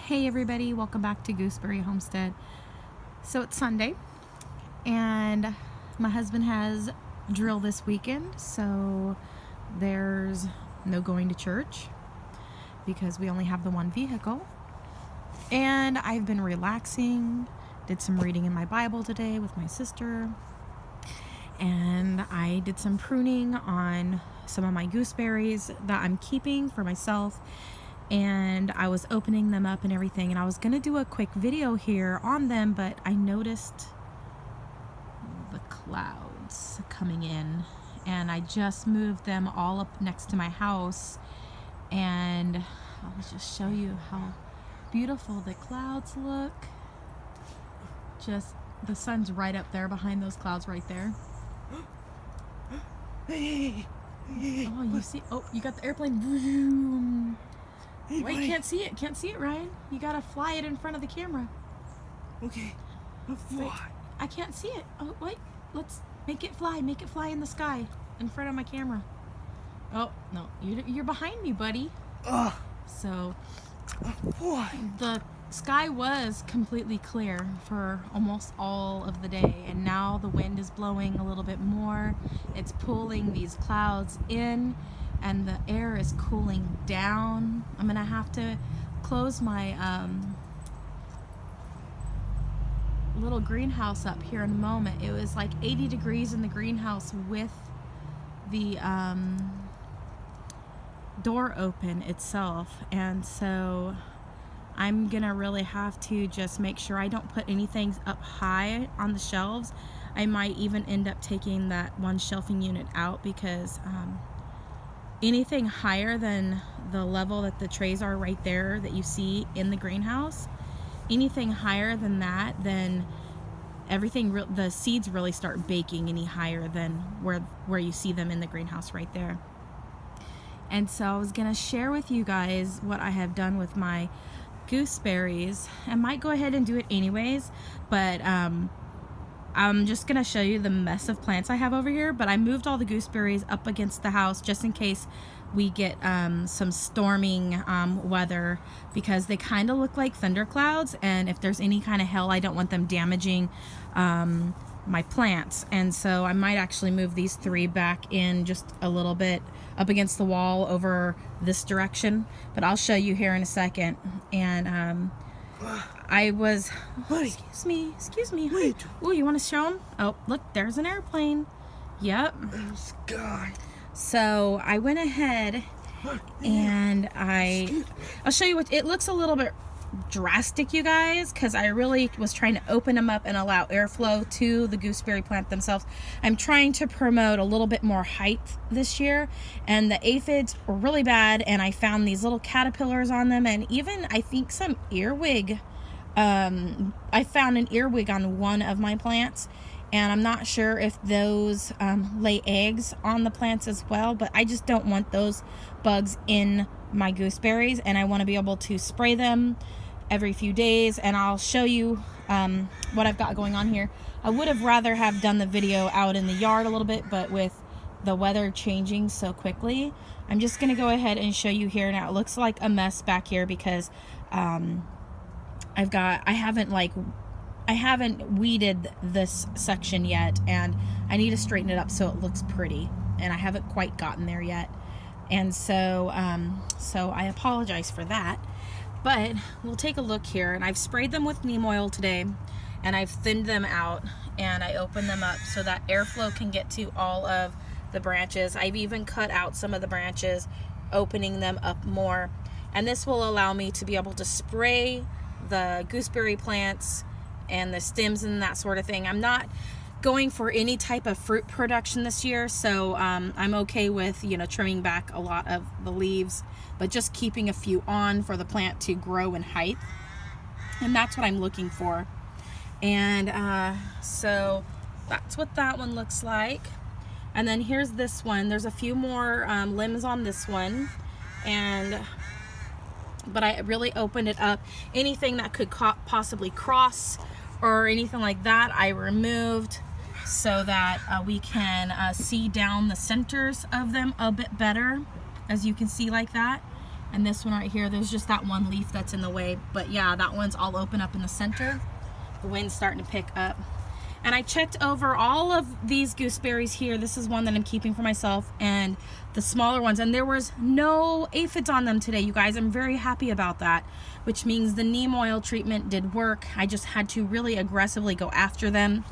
Hey everybody, welcome back to Gooseberry Homestead. So it's Sunday and my husband has drill this weekend, so there's no going to church because we only have the one vehicle. And I've been relaxing, did some reading in my Bible today with my sister, and I did some pruning on some of my gooseberries that I'm keeping for myself, and I was opening them up and everything, and I was gonna do a quick video here on them, but I noticed the clouds coming in, and I just moved them all up next to my house, and I'll just show you how beautiful the clouds look. Just the sun's right up there behind those clouds right there. Hey. Oh, you see? Oh, you got the airplane. Vroom. Hey, Wait, buddy. can't see it. Can't see it, Ryan. You gotta fly it in front of the camera. Okay. Wait, I can't see it. Oh, wait. Let's make it fly. Make it fly in the sky in front of my camera. Oh, no. You're behind me, buddy. So, Boy. the sky was completely clear for almost all of the day, and now the wind is blowing a little bit more. It's pulling these clouds in, and the air is cooling down. I'm gonna have to close my little greenhouse up here in a moment. It was like 80 degrees in the greenhouse with the door open itself, and so I'm gonna really have to just make sure I don't put anything up high on the shelves. I might even end up taking that one shelving unit out because anything higher than the level that the trays are right there that you see in the greenhouse, anything higher than that, then everything, the seeds really start baking any higher than where you see them in the greenhouse right there. And so I was gonna share with you guys what I have done with my gooseberries. I might go ahead and do it anyways, but I'm just gonna show you the mess of plants I have over here. But I moved all the gooseberries up against the house just in case we get some storming weather, because they kind of look like thunderclouds, and if there's any kind of hail, I don't want them damaging my plants. And so I might actually move these three back in just a little bit up against the wall over this direction, but I'll show you here in a second. And I was, excuse me. Wait. Oh, you want to show them? Oh, look, there's an airplane. Yep. Sky. So I went ahead and I'll show you what it looks a little bit drastic, you guys, because I really was trying to open them up and allow airflow to the gooseberry plant themselves. I'm trying to promote a little bit more height this year, and the aphids were really bad, and I found these little caterpillars on them, and even I think some earwig. I found an earwig on one of my plants, and I'm not sure if those lay eggs on the plants as well, but I just don't want those bugs in my gooseberries, and I want to be able to spray them every few days. And I'll show you what I've got going on here. I would have rather have done the video out in the yard a little bit, but with the weather changing so quickly, I'm just gonna go ahead and show you here. Now it looks like a mess back here because I haven't weeded this section yet, and I need to straighten it up so it looks pretty, and I haven't quite gotten there yet. And so so I apologize for that, but we'll take a look here. And I've sprayed them with neem oil today, and I've thinned them out, and I opened them up so that airflow can get to all of the branches. I've even cut out some of the branches, opening them up more, and this will allow me to be able to spray the gooseberry plants and the stems and that sort of thing. I'm not going for any type of fruit production this year, so I'm okay with, trimming back a lot of the leaves, but just keeping a few on for the plant to grow in height, and that's what I'm looking for. And so that's what that one looks like. And then here's this one. There's a few more limbs on this one, but I really opened it up. Anything that could possibly cross or anything like that, I removed so that we can see down the centers of them a bit better, as you can see like that. And this one right here, there's just that one leaf that's in the way. But yeah, that one's all open up in the center. The wind's starting to pick up. And I checked over all of these gooseberries here. This is one that I'm keeping for myself, and the smaller ones. And there was no aphids on them today, you guys. I'm very happy about that, which means the neem oil treatment did work. I just had to really aggressively go after them.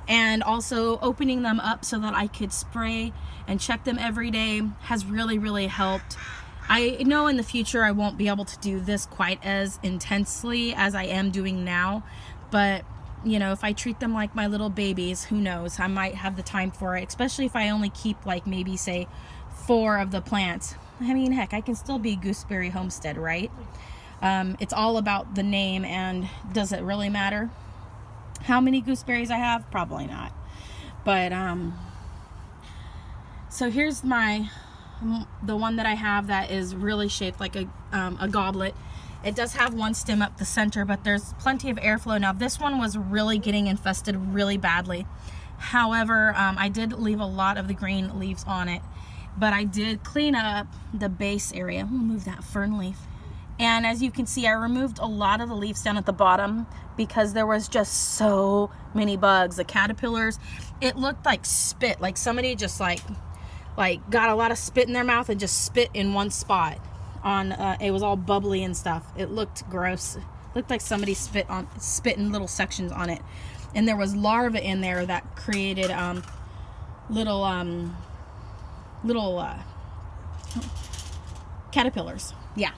And also opening them up so that I could spray and check them every day has really, really helped. I know in the future I won't be able to do this quite as intensely as I am doing now, but you know, if I treat them like my little babies, who knows, I might have the time for it, especially if I only keep like maybe say 4 of the plants. I mean, heck, I can still be Gooseberry Homestead, right? It's all about the name, and does it really matter how many gooseberries I have? Probably not. But so here's the one that I have that is really shaped like a goblet. It does have one stem up the center, but there's plenty of airflow. Now this one was really getting infested really badly. However, I did leave a lot of the green leaves on it, but I did clean up the base area. I'm gonna move that fern leaf. And as you can see, I removed a lot of the leaves down at the bottom because there was just so many bugs. The caterpillars, it looked like spit, like somebody just like got a lot of spit in their mouth and just spit in one spot. It was all bubbly and stuff. It looked gross. It looked like somebody spit in little sections on it. And there was larvae in there that created little caterpillars. Yeah.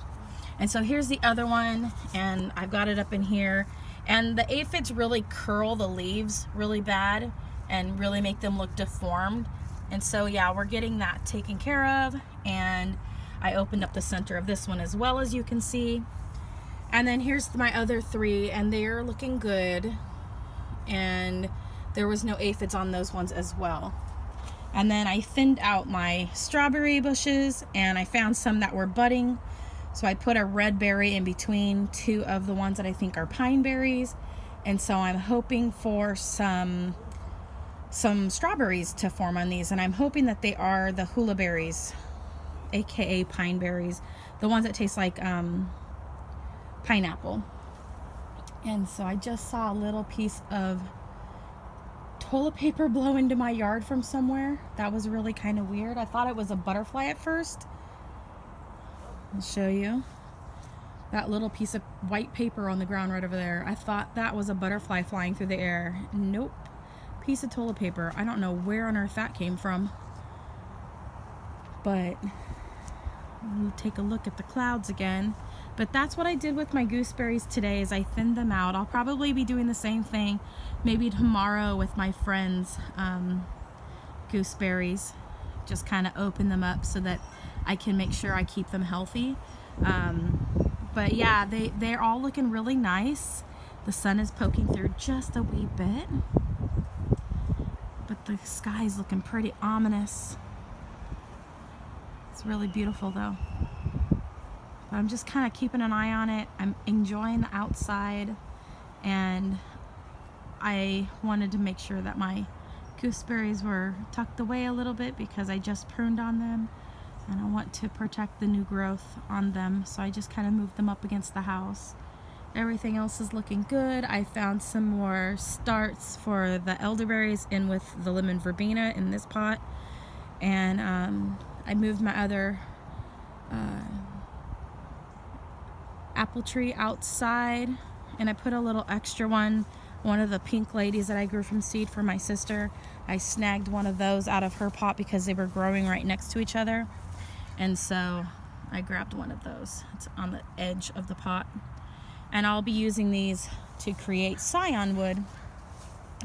And so here's the other one, and I've got it up in here. And the aphids really curl the leaves really bad and really make them look deformed. And so yeah, we're getting that taken care of. And I opened up the center of this one as well, as you can see. And then here's my other 3, and they're looking good. And there was no aphids on those ones as well. And then I thinned out my strawberry bushes, and I found some that were budding. So I put a red berry in between 2 of the ones that I think are pine berries. And so I'm hoping for some strawberries to form on these. And I'm hoping that they are the hula berries, aka pine berries, the ones that taste like pineapple. And so I just saw a little piece of toilet paper blow into my yard from somewhere. That was really kind of weird. I thought it was a butterfly at first. I'll show you that little piece of white paper on the ground right over there. I thought that was a butterfly flying through the air. Nope. Piece of toilet paper. I don't know where on earth that came from. But we'll take a look at the clouds again. But that's what I did with my gooseberries today, is I thinned them out. I'll probably be doing the same thing maybe tomorrow with my friends' gooseberries. Just kind of open them up so that I can make sure I keep them healthy. But yeah, they're all looking really nice. The sun is poking through just a wee bit, but the sky's looking pretty ominous. It's really beautiful though. But I'm just kind of keeping an eye on it. I'm enjoying the outside, and I wanted to make sure that my gooseberries were tucked away a little bit because I just pruned on them, and I want to protect the new growth on them, so I just kind of moved them up against the house. Everything else is looking good. I found some more starts for the elderberries in with the lemon verbena in this pot, and I moved my other apple tree outside, and I put a little extra one of the pink ladies that I grew from seed for my sister. I snagged one of those out of her pot because they were growing right next to each other, and so I grabbed one of those. It's on the edge of the pot, and I'll be using these to create scion wood,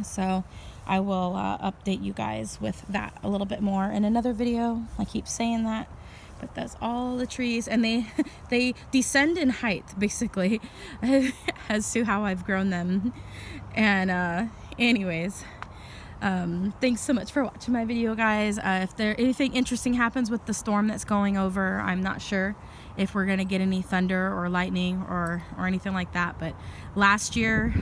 so I will update you guys with that a little bit more in another video. I keep saying that, but that's all the trees, and they descend in height basically as to how I've grown them. And anyways, thanks so much for watching my video, guys. If there anything interesting happens with the storm that's going over, I'm not sure if we're gonna get any thunder or lightning or anything like that, but last year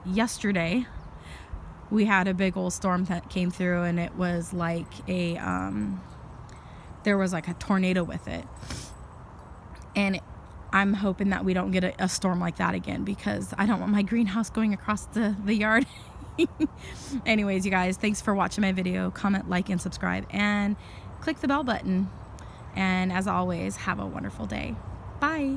yesterday we had a big old storm that came through, and it was like a there was like a tornado with it. And I'm hoping that we don't get a storm like that again, because I don't want my greenhouse going across the yard. Anyways, you guys, thanks for watching my video. Comment, like, and subscribe, and click the bell button. And as always, have a wonderful day. Bye.